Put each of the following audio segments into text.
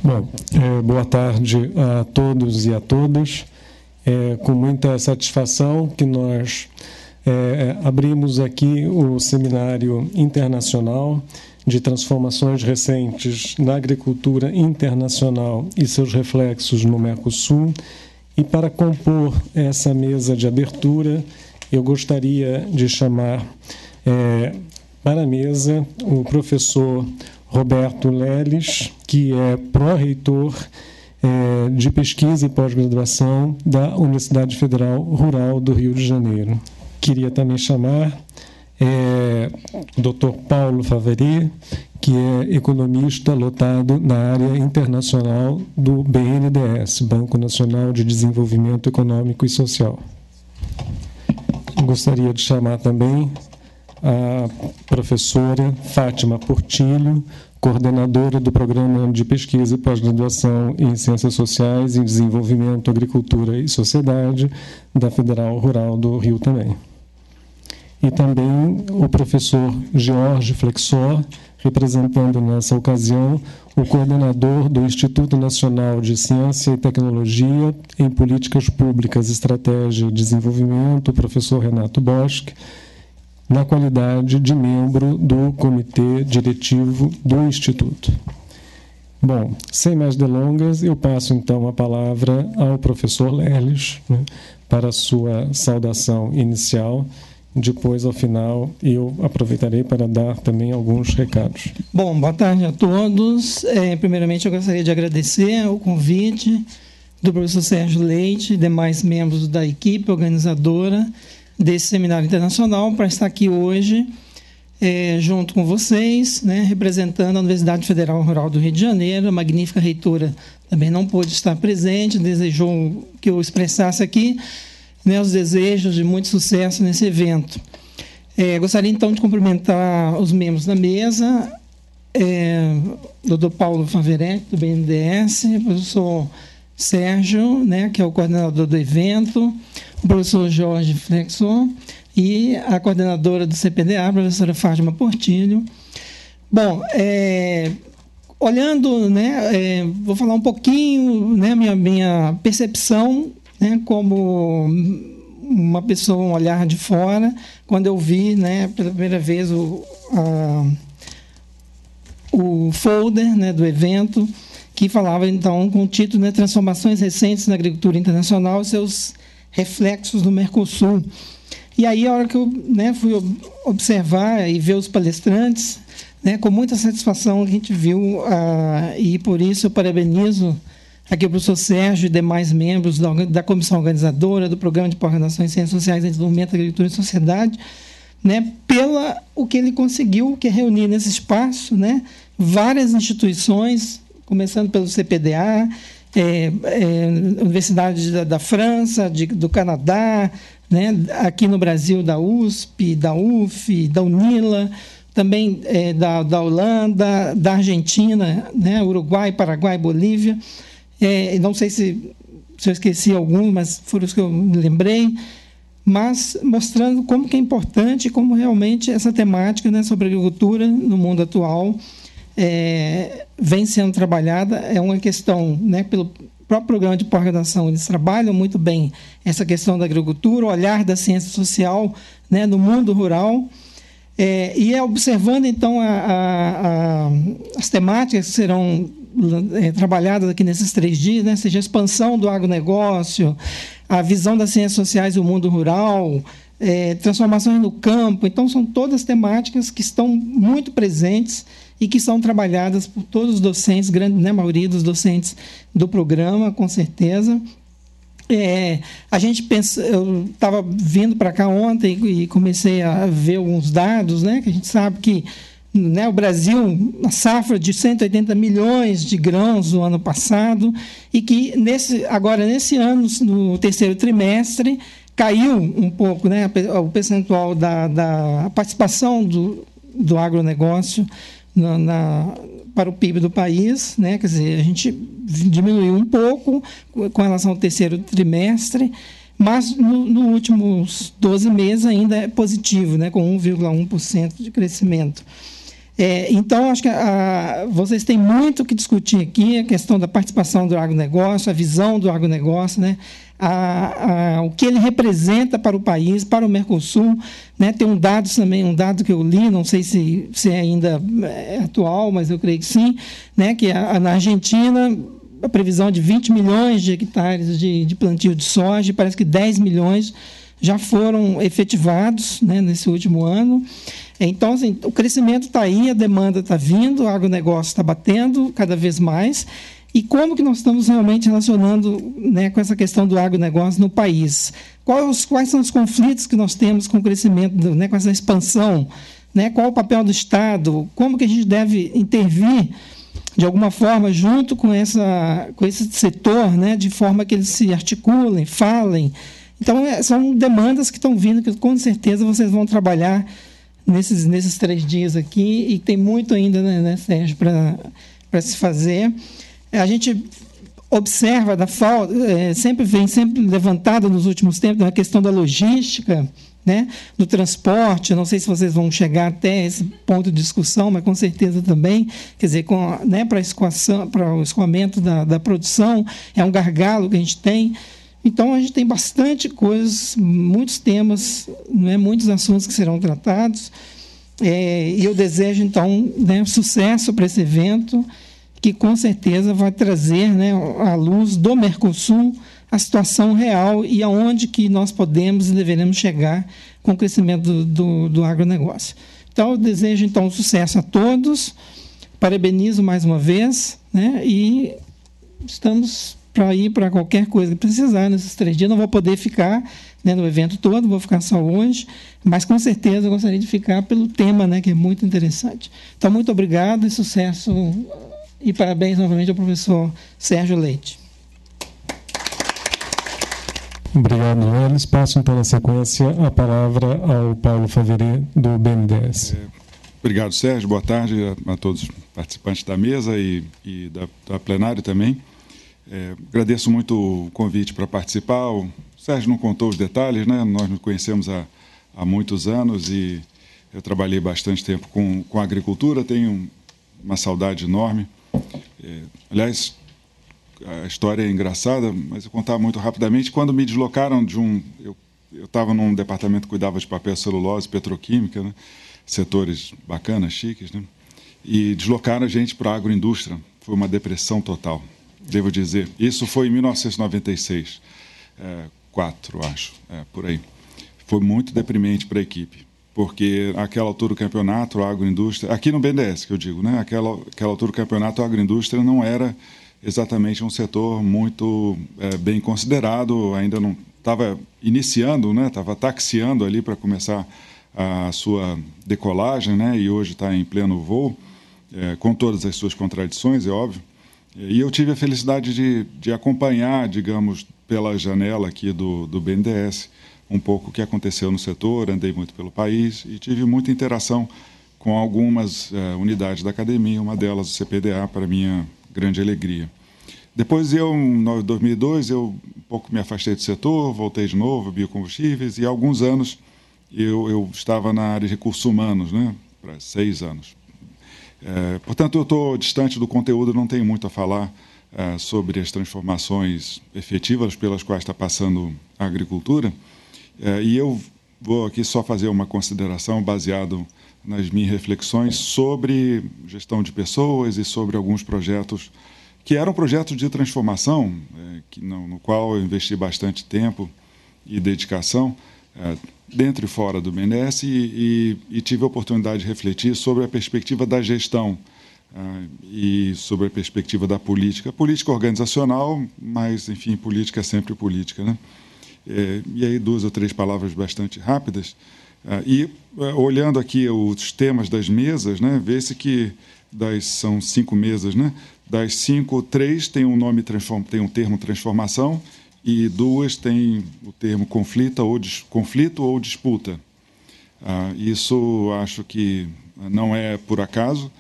Bom, boa tarde a todos e a todas. Com muita satisfação que nós abrimos aqui o Seminário Internacional de Transformações Recentes na Agricultura Internacional e seus reflexos no Mercosul. E para compor essa mesa de abertura, eu gostaria de chamar para a mesa o professor Roberto Leles, que é pró-reitor de pesquisa e pós-graduação da Universidade Federal Rural do Rio de Janeiro. Queria também chamar o Dr. Paulo Faveri, que é economista lotado na área internacional do BNDES, Banco Nacional de Desenvolvimento Econômico e Social. Gostaria de chamar também a professora Fátima Portilho, coordenadora do Programa de Pesquisa e Pós-Graduação em Ciências Sociais e Desenvolvimento, Agricultura e Sociedade, da Federal Rural do Rio também. E também o professor Jorge Flexor, representando nessa ocasião o coordenador do Instituto Nacional de Ciência e Tecnologia em Políticas Públicas, Estratégia e Desenvolvimento, o professor Renato Bosch, na qualidade de membro do Comitê Diretivo do Instituto. Bom, sem mais delongas, eu passo então a palavra ao professor Leles, para a sua saudação inicial. Depois, ao final, eu aproveitarei para dar também alguns recados. Bom, boa tarde a todos. Primeiramente, eu gostaria de agradecer o convite do professor Sérgio Leite e demais membros da equipe organizadora desse seminário internacional para estar aqui hoje junto com vocês, representando a Universidade Federal Rural do Rio de Janeiro. A magnífica reitora também não pôde estar presente, desejou que eu expressasse aqui os desejos de muito sucesso nesse evento. Gostaria, então, de cumprimentar os membros da mesa, Dr. Paulo Faverec, do BNDES, o professor Sérgio, que é o coordenador do evento, o professor Jorge Flexor e a coordenadora do CPDA, a professora Fátima Portilho. Bom, olhando, vou falar um pouquinho, minha percepção, como uma pessoa, um olhar de fora, quando eu vi, pela primeira vez o folder do evento, que falava, então, com o título Transformações Recentes na Agricultura Internacional e seus reflexos no Mercosul. E aí, a hora que eu fui observar e ver os palestrantes, com muita satisfação a gente viu, e por isso eu parabenizo aqui o professor Sérgio e demais membros da comissão organizadora do Programa de Pós-Graduação em Ciências Sociais e Desenvolvimento, Agricultura e Sociedade, pela o que ele conseguiu, que é reunir nesse espaço, várias instituições, começando pelo CPDA, Universidade da França, do Canadá, aqui no Brasil da USP, da UF, da UNILA, também da Holanda, da Argentina, Uruguai, Paraguai, Bolívia. Não sei se eu esqueci algum, mas foram os que eu me lembrei, mas mostrando como que é importante, como realmente essa temática sobre agricultura no mundo atual vem sendo trabalhada. É uma questão, pelo próprio programa de pós-graduação, eles trabalham muito bem essa questão da agricultura, o olhar da ciência social no mundo rural, e observando, então, as temáticas que serão trabalhadas aqui nesses 3 dias, seja a expansão do agronegócio, a visão das ciências sociais e o mundo rural, transformações no campo. Então, são todas temáticas que estão muito presentes e que são trabalhadas por todos os docentes, grande maioria dos docentes do programa, com certeza. A gente pensa, eu estava vindo para cá ontem e comecei a ver alguns dados, que a gente sabe que o Brasil, a safra de 180 milhões de grãos no ano passado, e que agora nesse ano, no terceiro trimestre, caiu um pouco o percentual da participação do agronegócio para o PIB do país, quer dizer, a gente diminuiu um pouco com relação ao terceiro trimestre, mas nos últimos 12 meses ainda é positivo, com 1,1% de crescimento. Então, acho que vocês têm muito que discutir aqui, a questão da participação do agronegócio, a visão do agronegócio, né? O que ele representa para o país, para o Mercosul, né? Tem um dado que eu li, não sei se ainda é atual, mas eu creio que sim, né? Que na Argentina, a previsão é de 20 milhões de hectares de plantio de soja, parece que 10 milhões já foram efetivados, né, nesse último ano. Então, assim, o crescimento está aí, a demanda está vindo, o agronegócio está batendo cada vez mais. E como que nós estamos realmente relacionando, né, com essa questão do agronegócio no país? Quais são os conflitos que nós temos com o crescimento, né, com essa expansão? Né? Qual o papel do Estado? Como que a gente deve intervir, de alguma forma, junto com esse setor, né, de forma que eles se articulem, falem? Então, são demandas que estão vindo, que com certeza vocês vão trabalhar nesses 3 dias aqui, e tem muito ainda, né, Sérgio, para se fazer. A gente observa da falta, sempre levantada nos últimos tempos, a questão da logística, né, do transporte. Não sei se vocês vão chegar até esse ponto de discussão, mas com certeza também, quer dizer, né, para o escoamento da produção, é um gargalo que a gente tem. Então, a gente tem bastante coisas, muitos temas, né, muitos assuntos que serão tratados, e eu desejo, então, né, sucesso para esse evento, que com certeza vai trazer, né, à luz do Mercosul a situação real e aonde que nós podemos e deveremos chegar com o crescimento do agronegócio. Então, eu desejo, então, sucesso a todos, parabenizo mais uma vez, né, e estamos para ir para qualquer coisa que precisar nesses 3 dias. Não vou poder ficar, né, no evento todo, vou ficar só hoje, mas com certeza eu gostaria de ficar pelo tema, né, que é muito interessante. Então, muito obrigado e sucesso, e parabéns novamente ao professor Sérgio Leite. Obrigado, Welles. Passo, então, na sequência, a palavra ao Paulo Faveri, do BNDES. Obrigado, Sérgio. Boa tarde a todos os participantes da mesa e da plenária também. Agradeço muito o convite para participar. O Sérgio não contou os detalhes, né? Nós nos conhecemos há muitos anos e eu trabalhei bastante tempo com a agricultura, tenho uma saudade enorme. Aliás, a história é engraçada, mas eu vou contar muito rapidamente. Quando me deslocaram eu estava num departamento que cuidava de papel, celulose, petroquímica, né? Setores bacanas, chiques, né? E deslocaram a gente para a agroindústria. Foi uma depressão total, devo dizer. Isso foi em 1996, 4, acho, por aí. Foi muito deprimente para a equipe, porque naquela altura do campeonato, a agroindústria, aqui no BNDES, que eu digo, né? Aquela altura do campeonato, a agroindústria não era exatamente um setor muito bem considerado, ainda não estava iniciando, né? Estava taxiando ali para começar a sua decolagem, né? E hoje está em pleno voo, com todas as suas contradições, é óbvio. E eu tive a felicidade de acompanhar, digamos, pela janela aqui do BNDES, um pouco o que aconteceu no setor. Andei muito pelo país e tive muita interação com algumas unidades da academia, uma delas o CPDA, para minha grande alegria. Depois, em 2002, eu um pouco me afastei do setor, voltei de novo, biocombustíveis, e há alguns anos eu estava na área de recursos humanos, né, para 6 anos. Portanto, eu estou distante do conteúdo, não tenho muito a falar sobre as transformações efetivas pelas quais está passando a agricultura, e eu vou aqui só fazer uma consideração baseado nas minhas reflexões sobre gestão de pessoas e sobre alguns projetos que eram projetos de transformação, no qual eu investi bastante tempo e dedicação, dentro e fora do BNDES, e tive a oportunidade de refletir sobre a perspectiva da gestão e sobre a perspectiva da política. Política organizacional, mas, enfim, política é sempre política, né? E aí 2 ou 3 palavras bastante rápidas. Olhando aqui os temas das mesas, né, vê-se que são 5 mesas, né? Das 5, 3 tem um termo transformação, e 2 têm o termo conflito ou disputa. Isso acho que não é por acaso.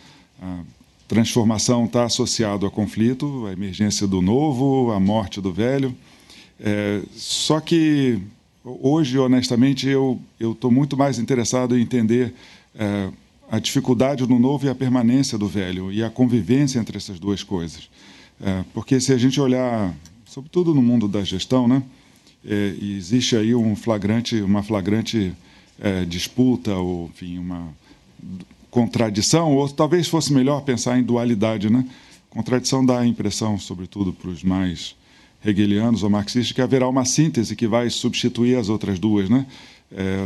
A transformação está associado a conflito, a emergência do novo, a morte do velho. Só que hoje, honestamente, eu estou muito mais interessado em entender a dificuldade do novo e a permanência do velho, e a convivência entre essas duas coisas. Porque se a gente olhar, sobretudo no mundo da gestão, né, existe aí uma flagrante disputa, ou enfim, uma contradição, ou talvez fosse melhor pensar em dualidade, né? Contradição dá a impressão, sobretudo para os mais hegelianos ou marxistas, que haverá uma síntese que vai substituir as outras duas, né?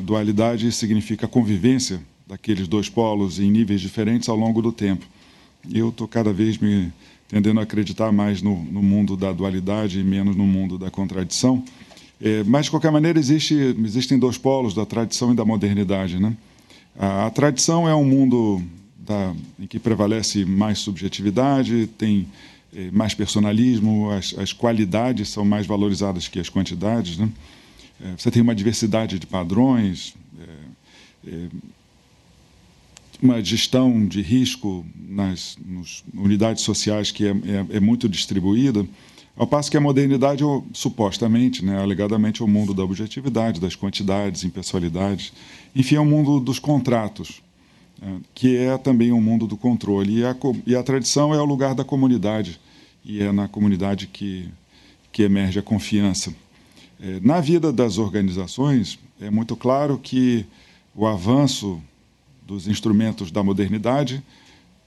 Dualidade significa convivência daqueles dois polos em níveis diferentes ao longo do tempo. E eu estou cada vez me tendendo a acreditar mais no mundo da dualidade e menos no mundo da contradição. Mas, de qualquer maneira, existem dois polos, da tradição e da modernidade, né? A tradição é um mundo em que prevalece mais subjetividade, tem mais personalismo, as qualidades são mais valorizadas que as quantidades, né? Você tem uma diversidade de padrões, uma gestão de risco nas unidades sociais que é muito distribuída, ao passo que a modernidade, supostamente, né, alegadamente, é o mundo da objetividade, das quantidades, impessoalidades, enfim, é o mundo dos contratos, que é também o mundo do controle. E a tradição é o lugar da comunidade, e é na comunidade que emerge a confiança. Na vida das organizações, é muito claro que o avanço dos instrumentos da modernidade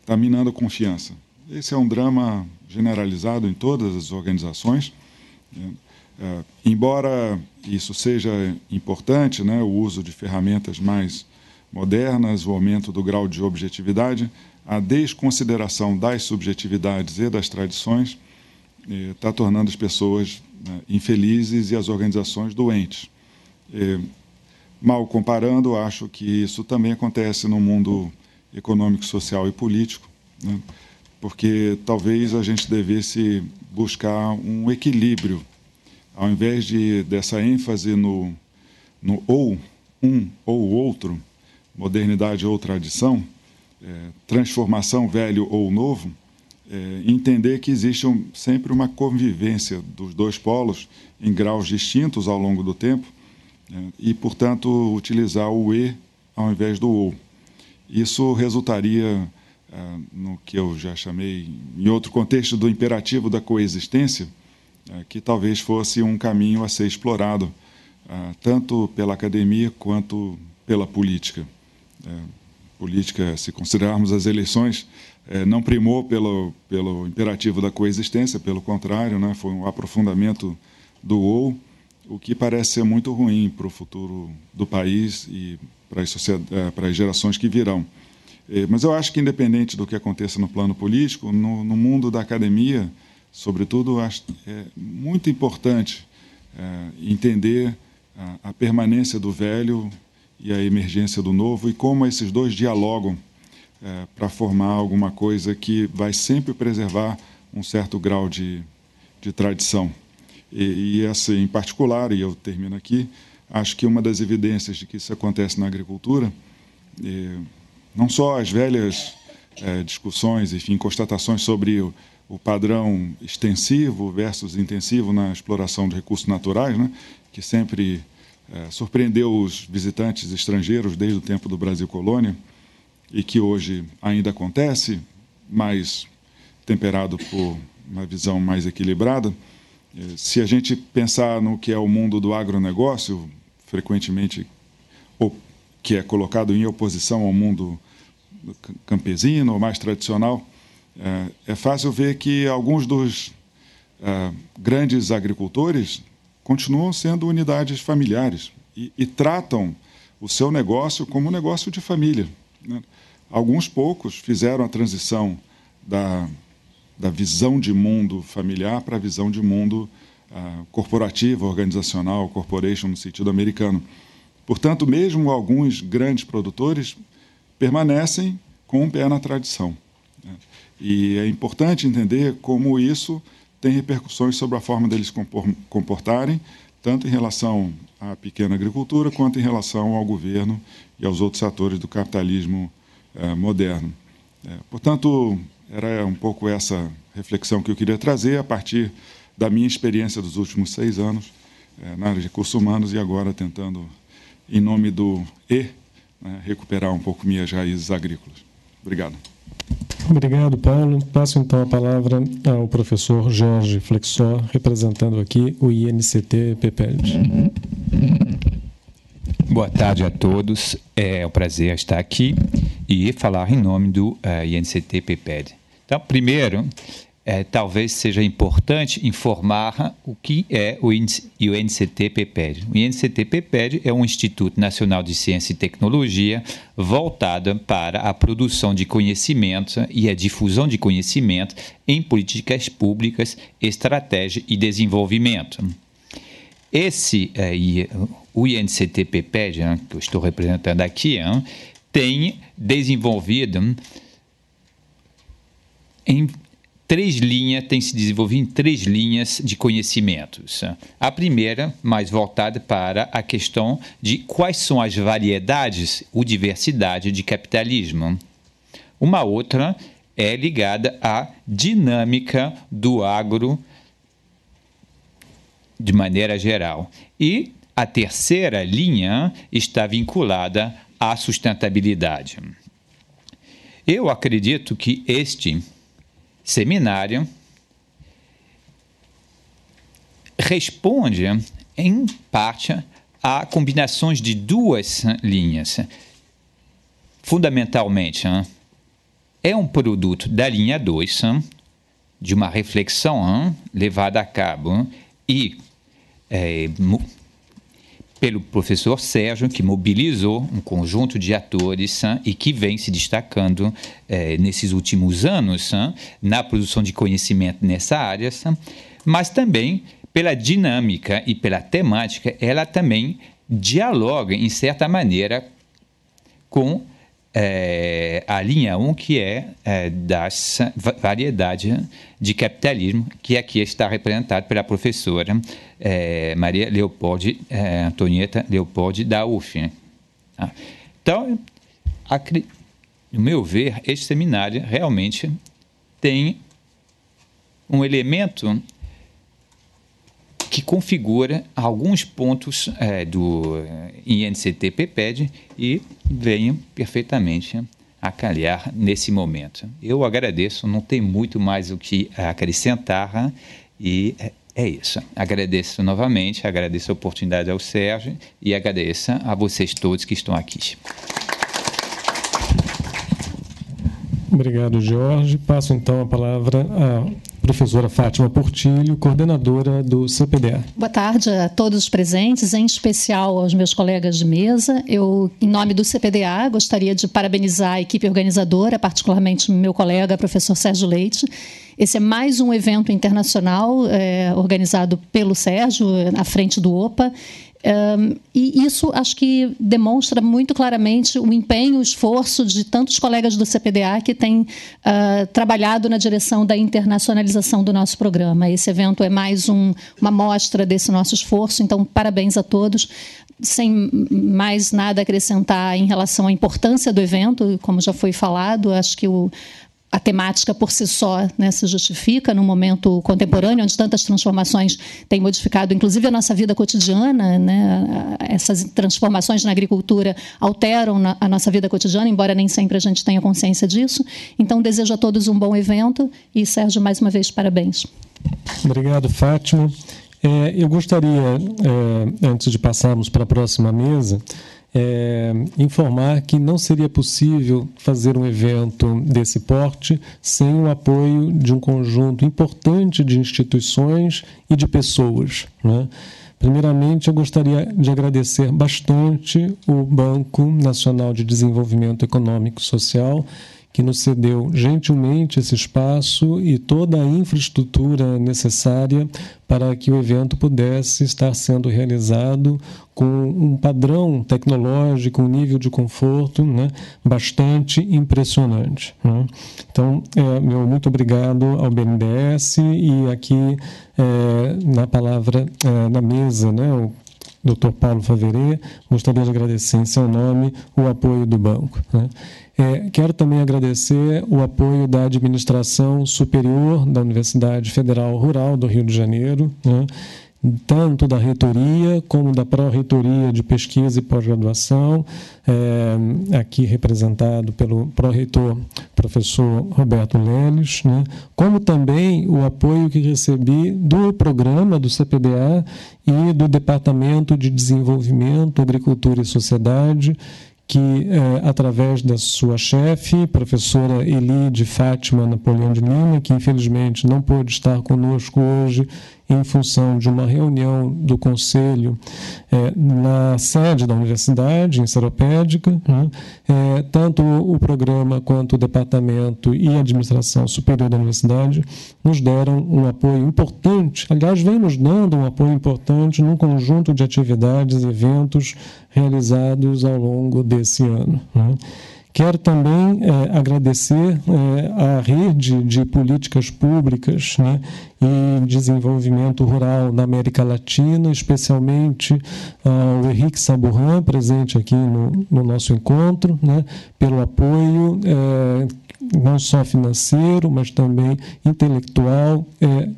está minando a confiança. Esse é um drama generalizado em todas as organizações. Embora isso seja importante, né, o uso de ferramentas mais modernas, o aumento do grau de objetividade, a desconsideração das subjetividades e das tradições está tornando as pessoas infelizes e as organizações doentes. Mal comparando, acho que isso também acontece no mundo econômico, social e político, né? Porque talvez a gente devesse buscar um equilíbrio, ao invés dessa ênfase no ou um ou outro, modernidade ou tradição, transformação, velho ou novo, entender que existe sempre uma convivência dos dois polos em graus distintos ao longo do tempo, e, portanto, utilizar o e ao invés do ou. Isso resultaria no que eu já chamei, em outro contexto, do imperativo da coexistência, que talvez fosse um caminho a ser explorado, tanto pela academia quanto pela política. Política, se considerarmos as eleições, não primou pelo imperativo da coexistência, pelo contrário, né, foi um aprofundamento do ou, o que parece ser muito ruim para o futuro do país e para as gerações que virão. Mas eu acho que, independente do que aconteça no plano político, no mundo da academia, sobretudo, acho muito importante entender a permanência do velho e a emergência do novo e como esses dois dialogam para formar alguma coisa que vai sempre preservar um certo grau de tradição. E essa, em particular, e eu termino aqui, acho que uma das evidências de que isso acontece na agricultura, não só as velhas discussões, enfim, constatações sobre o padrão extensivo versus intensivo na exploração de recursos naturais, né, que sempre surpreendeu os visitantes estrangeiros desde o tempo do Brasil colônia e que hoje ainda acontece, mas temperado por uma visão mais equilibrada. Se a gente pensar no que é o mundo do agronegócio, frequentemente que é colocado em oposição ao mundo campesino ou mais tradicional, é fácil ver que alguns dos grandes agricultores continuam sendo unidades familiares e tratam o seu negócio como um negócio de família, né? Alguns poucos fizeram a transição da visão de mundo familiar para a visão de mundo corporativa, organizacional, corporation no sentido americano. Portanto, mesmo alguns grandes produtores permanecem com um pé na tradição, né? E é importante entender como isso tem repercussões sobre a forma deles comportarem, tanto em relação à pequena agricultura quanto em relação ao governo e aos outros atores do capitalismo moderno. Portanto, era um pouco essa reflexão que eu queria trazer a partir da minha experiência dos últimos 6 anos na área de recursos humanos e agora tentando, em nome do né, recuperar um pouco minhas raízes agrícolas. Obrigado. Obrigado, Paulo. Passo então a palavra ao professor Jorge Flexor, representando aqui o INCT-PPED. Boa tarde a todos. É um prazer estar aqui e falar em nome do INCT-PPED. Então, primeiro, talvez seja importante informar o que é o INCT-PPED. O INCT-PPED é um Instituto Nacional de Ciência e Tecnologia voltado para a produção de conhecimento e a difusão de conhecimento em políticas públicas, estratégia e desenvolvimento. O INCT-PPED, que eu estou representando aqui, tem desenvolvido tem se desenvolvido em 3 linhas de conhecimentos. A primeira, mais voltada para a questão de quais são as variedades ou diversidade de capitalismo. Uma outra é ligada à dinâmica do agro de maneira geral. E a terceira linha está vinculada à sustentabilidade. Eu acredito que este seminário responde, em parte, a combinações de 2 linhas. Fundamentalmente, é um produto da linha 2, de uma reflexão levada a cabo pelo professor Sérgio, que mobilizou um conjunto de atores e que vem se destacando nesses últimos anos na produção de conhecimento nessa área, mas também pela dinâmica e pela temática, ela também dialoga, em certa maneira, com a linha 1, que é das variedades de capitalismo, que aqui está representada pela professora Maria Leopoldi, Antonieta Leopoldi, da UF. Então, no meu ver, este seminário realmente tem um elemento que configura alguns pontos do INCT-PPED e venho perfeitamente a calhar nesse momento. Eu agradeço, não tem muito mais o que acrescentar e é isso. Agradeço novamente, agradeço a oportunidade ao Sérgio e agradeço a vocês todos que estão aqui. Obrigado, Jorge. Passo então a palavra à professora Fátima Portilho, coordenadora do CPDA. Boa tarde a todos os presentes, em especial aos meus colegas de mesa. Eu, em nome do CPDA, gostaria de parabenizar a equipe organizadora, particularmente meu colega, professor Sérgio Leite. Esse é mais um evento internacional organizado pelo Sérgio, à frente do OPA. E isso acho que demonstra muito claramente o empenho, o esforço de tantos colegas do CPDA que têm trabalhado na direção da internacionalização do nosso programa. Esse evento é mais uma mostra desse nosso esforço, então parabéns a todos. Sem mais nada a acrescentar em relação à importância do evento, como já foi falado, acho que a temática por si só, né, se justifica num momento contemporâneo, onde tantas transformações têm modificado, inclusive, a nossa vida cotidiana. Né? Essas transformações na agricultura alteram a nossa vida cotidiana, embora nem sempre a gente tenha consciência disso. Então, desejo a todos um bom evento e, Sérgio, mais uma vez, parabéns. Obrigado, Fátima. Eu gostaria, antes de passarmos para a próxima mesa, informar que não seria possível fazer um evento desse porte sem o apoio de um conjunto importante de instituições e de pessoas, né? Primeiramente, eu gostaria de agradecer bastante o Banco Nacional de Desenvolvimento Econômico e Social, que nos cedeu gentilmente esse espaço e toda a infraestrutura necessária para que o evento pudesse estar sendo realizado com um padrão tecnológico, um nível de conforto, né, bastante impressionante, né? Então, meu muito obrigado ao BNDES e aqui na palavra, na mesa, né, o Dr. Paulo Faverê, gostaria de agradecer em seu nome o apoio do banco, né? Quero também agradecer o apoio da Administração Superior da Universidade Federal Rural do Rio de Janeiro, né, tanto da reitoria como da pró-reitoria de pesquisa e pós-graduação, aqui representado pelo pró-reitor professor Roberto Leles, né, como também o apoio que recebi do programa do CPDA e do Departamento de Desenvolvimento, Agricultura e Sociedade, que, através da sua chefe, professora Eli de Fátima Napoleão de Lima, que infelizmente não pôde estar conosco hoje em função de uma reunião do Conselho na sede da Universidade, em Seropédica, né? Tanto o programa quanto o Departamento e a Administração Superior da Universidade nos deram um apoio importante, aliás, vem nos dando um apoio importante num conjunto de atividades e eventos realizados ao longo desse ano, né? Quero também agradecer à rede de políticas públicas, né, e desenvolvimento rural na América Latina, especialmente ao Henrique Saburran, presente aqui no nosso encontro, né, pelo apoio não só financeiro, mas também intelectual,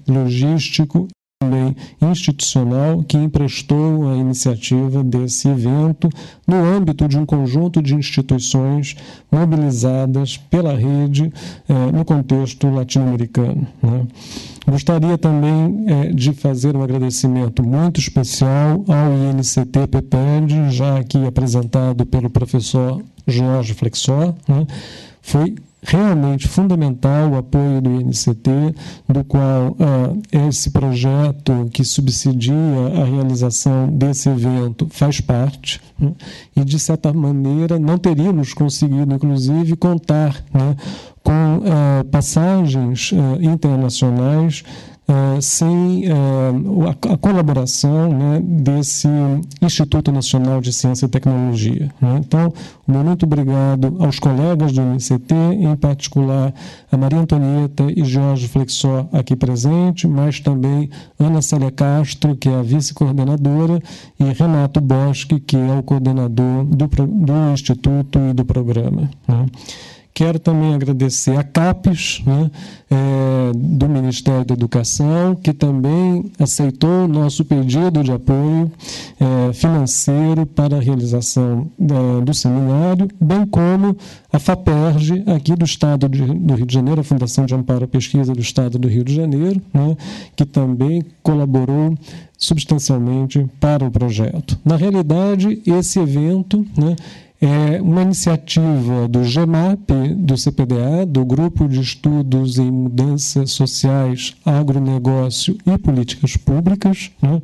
logístico, também institucional, que emprestou a iniciativa desse evento no âmbito de um conjunto de instituições mobilizadas pela rede no contexto latino-americano, né? Gostaria também de fazer um agradecimento muito especial ao INCT-PEPED, já aqui apresentado pelo professor Jorge Flexor, né? Foi realmente fundamental o apoio do INCT, do qual esse projeto que subsidia a realização desse evento faz parte, né? E, de certa maneira, não teríamos conseguido, inclusive, contar, né, com passagens internacionais sem a colaboração, né, desse Instituto Nacional de Ciência e Tecnologia, né? Então, muito obrigado aos colegas do INCT, em particular a Maria Antonieta e Jorge Flexor aqui presente, mas também Ana Célia Castro, que é a vice-coordenadora, e Renato Bosque, que é o coordenador do Instituto e do programa, né? Quero também agradecer a CAPES, né, do Ministério da Educação, que também aceitou o nosso pedido de apoio financeiro para a realização do seminário, bem como a FAPERJ, aqui do Estado do Rio de Janeiro, a Fundação de Amparo à Pesquisa do Estado do Rio de Janeiro, né, que também colaborou substancialmente para o projeto. Na realidade, esse evento, né, é uma iniciativa do GEMAP, do CPDA, do Grupo de Estudos em Mudanças Sociais, Agronegócio e Políticas Públicas, né,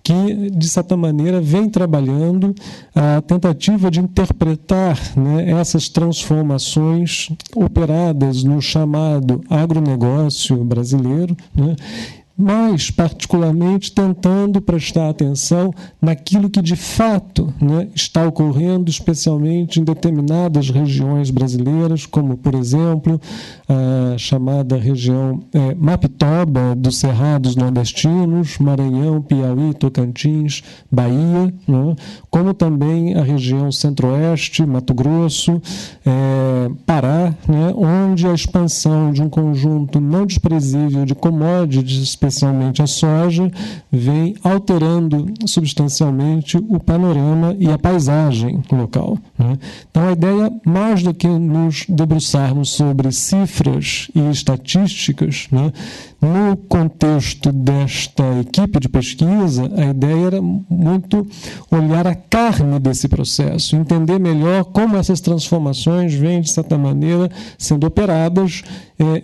que, de certa maneira, vem trabalhando a tentativa de interpretar, né, essas transformações operadas no chamado agronegócio brasileiro, né, mas, particularmente, tentando prestar atenção naquilo que, de fato, né, está ocorrendo, especialmente em determinadas regiões brasileiras, como, por exemplo, a chamada região Mapitoba dos Cerrados Nordestinos, Maranhão, Piauí, Tocantins, Bahia, né, como também a região Centro-Oeste, Mato Grosso, Pará, né, onde a expansão de um conjunto não desprezível de commodities, especialmente a soja, vem alterando substancialmente o panorama e a paisagem local, né? Então, a ideia, mais do que nos debruçarmos sobre cifras e estatísticas, né, no contexto desta equipe de pesquisa, a ideia era muito olhar a carne desse processo, entender melhor como essas transformações vêm, de certa maneira, sendo operadas,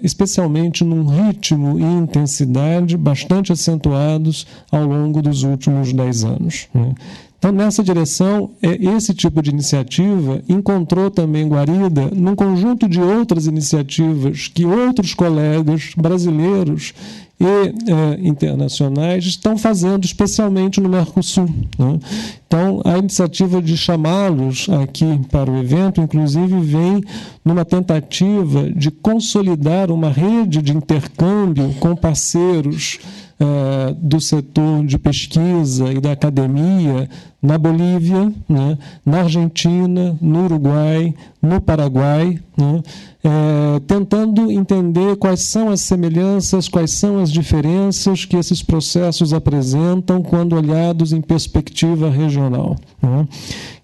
especialmente num ritmo e intensidade bastante acentuados ao longo dos últimos 10 anos, né? Então, nessa direção, esse tipo de iniciativa encontrou também guarida num conjunto de outras iniciativas que outros colegas brasileiros e internacionais estão fazendo, especialmente no Mercosul, né? Então, a iniciativa de chamá-los aqui para o evento, inclusive, vem numa tentativa de consolidar uma rede de intercâmbio com parceiros do setor de pesquisa e da academia na Bolívia, né, na Argentina, no Uruguai, no Paraguai, né, tentando entender quais são as semelhanças, quais são as diferenças que esses processos apresentam quando olhados em perspectiva regional, né.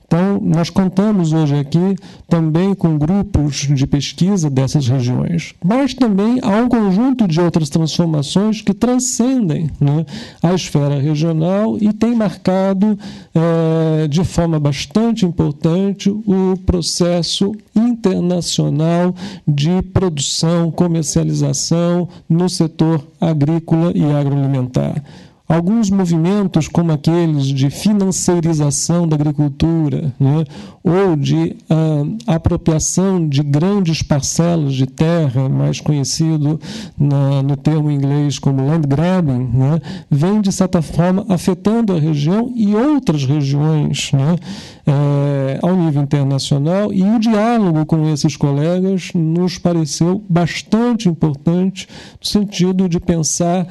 Então, nós contamos hoje aqui também com grupos de pesquisa dessas regiões, mas também há um conjunto de outras transformações que transcendem, né, a esfera regional e têm marcado de forma bastante importante o processo internacional de produção, comercialização no setor agrícola e agroalimentar. Alguns movimentos, como aqueles de financiarização da agricultura, né, ou de apropriação de grandes parcelas de terra, mais conhecido no termo inglês como land grabbing, né, vem, de certa forma, afetando a região e outras regiões, né, ao nível internacional, e o diálogo com esses colegas nos pareceu bastante importante no sentido de pensar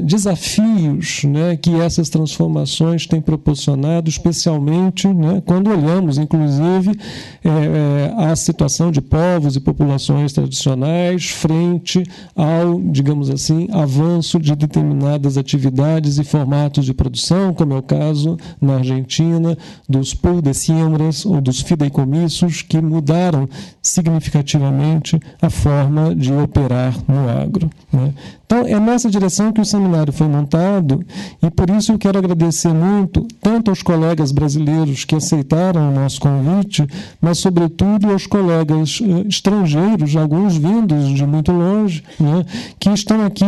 desafios, né, que essas transformações têm proporcionado, especialmente, né, quando olhamos, inclusive, a situação de povos e populações tradicionais frente ao, digamos assim, avanço de determinadas atividades e formatos de produção, como é o caso na Argentina, dos pool de siembras ou dos fideicomissos, que mudaram significativamente a forma de operar no agro, né. Então, é nessa direção que o seminário foi montado, e por isso eu quero agradecer muito tanto aos colegas brasileiros que aceitaram o nosso convite, mas, sobretudo, aos colegas estrangeiros, alguns vindos de muito longe, né, que estão aqui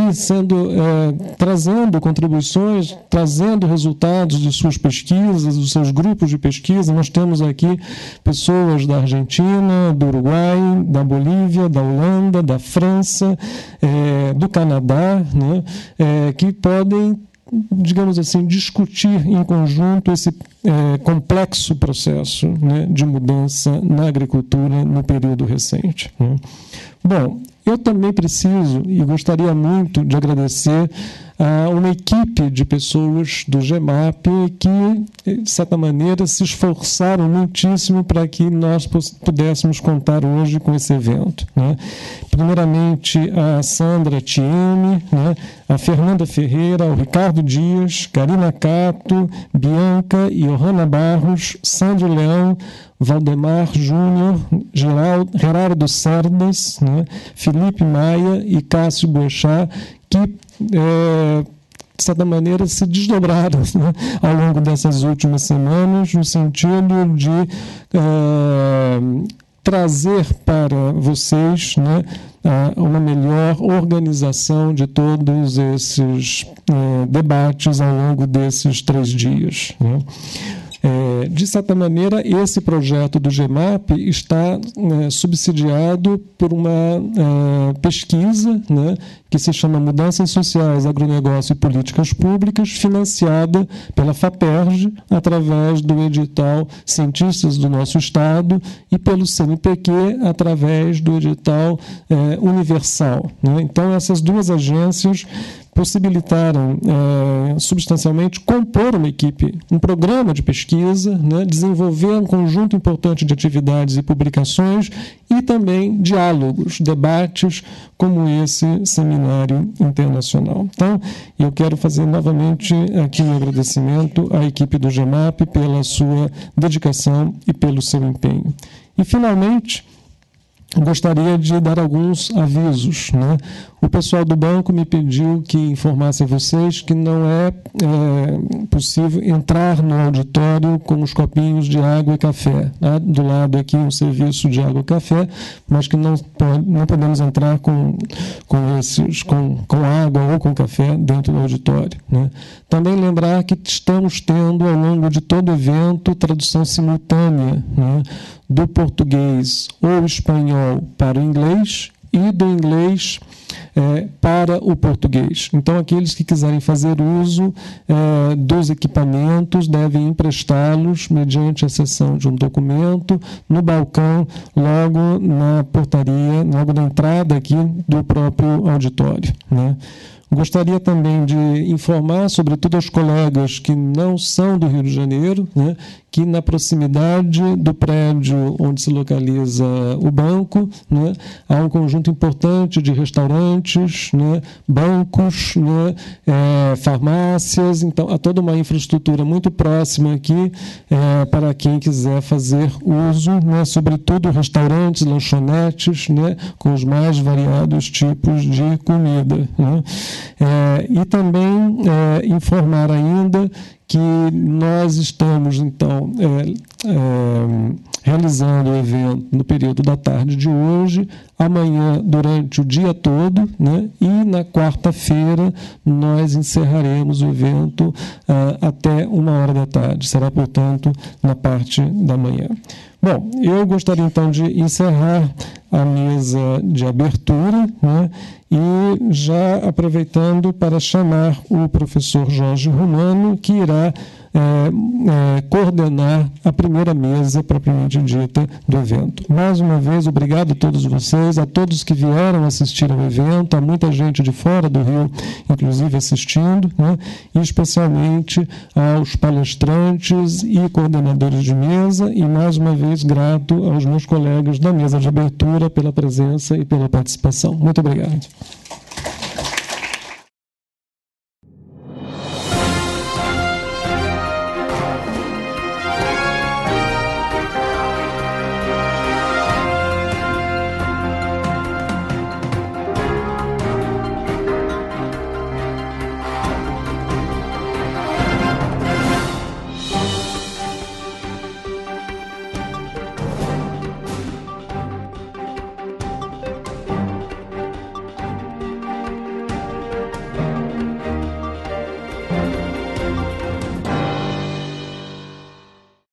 trazendo contribuições, trazendo resultados de suas pesquisas, dos seus grupos de pesquisa. Nós temos aqui pessoas da Argentina, do Uruguai, da Bolívia, da Holanda, da França, do Canadá, né, que podem, digamos assim, discutir em conjunto esse complexo processo, né, de mudança na agricultura no período recente, né. Bom, eu também preciso e gostaria muito de agradecer a uma equipe de pessoas do GEMAP que, de certa maneira, se esforçaram muitíssimo para que nós pudéssemos contar hoje com esse evento, né. Primeiramente, a Sandra Thieme, né, a Fernanda Ferreira, o Ricardo Dias, Karina Cato, Bianca e Johanna Barros, Sandro Leão, Valdemar Júnior, Gerardo Cerdas, né, Felipe Maia e Cássio Boechat, que, de certa maneira, se desdobraram, né, ao longo dessas últimas semanas, no sentido de trazer para vocês, né, uma melhor organização de todos esses debates ao longo desses 3 dias, né. De certa maneira, esse projeto do GEMAP está subsidiado por uma pesquisa, né, que se chama Mudanças Sociais, Agronegócio e Políticas Públicas, financiada pela FAPERJ, através do edital Cientistas do Nosso Estado, e pelo CNPq, através do edital Universal, né. Então, essas duas agências possibilitaram substancialmente compor uma equipe, um programa de pesquisa, né, desenvolver um conjunto importante de atividades e publicações e também diálogos, debates como esse seminário internacional. Então, eu quero fazer novamente aqui um agradecimento à equipe do GEMAP pela sua dedicação e pelo seu empenho. E, finalmente, gostaria de dar alguns avisos, né? O pessoal do banco me pediu que informasse a vocês que não é possível entrar no auditório com os copinhos de água e café. Há do lado aqui um serviço de água e café, mas que não podemos entrar com água ou com café dentro do auditório, né? Também lembrar que estamos tendo, ao longo de todo o evento, tradução simultânea, né, do português ou espanhol para o inglês e do inglês para o português. Então, aqueles que quiserem fazer uso dos equipamentos devem emprestá-los mediante a cessão de um documento no balcão, logo na portaria, logo na entrada aqui do próprio auditório, né? Gostaria também de informar, sobretudo aos colegas que não são do Rio de Janeiro, né, que na proximidade do prédio onde se localiza o banco, né, há um conjunto importante de restaurantes, né, bancos, né, farmácias. Então, há toda uma infraestrutura muito próxima aqui para quem quiser fazer uso, né, sobretudo restaurantes, lanchonetes, né, com os mais variados tipos de comida, né. E também informar ainda que nós estamos, então, realizando o evento no período da tarde de hoje, amanhã durante o dia todo, né, e na quarta-feira nós encerraremos o evento até 13h. Será, portanto, na parte da manhã. Bom, eu gostaria, então, de encerrar a mesa de abertura, né, e já aproveitando para chamar o professor Jorge Romano, que irá coordenar a primeira mesa propriamente dita do evento. Mais uma vez, obrigado a todos vocês, a todos que vieram assistir ao evento, há muita gente de fora do Rio, inclusive assistindo, né? E especialmente aos palestrantes e coordenadores de mesa, e mais uma vez grato aos meus colegas da mesa de abertura pela presença e pela participação. Muito obrigado.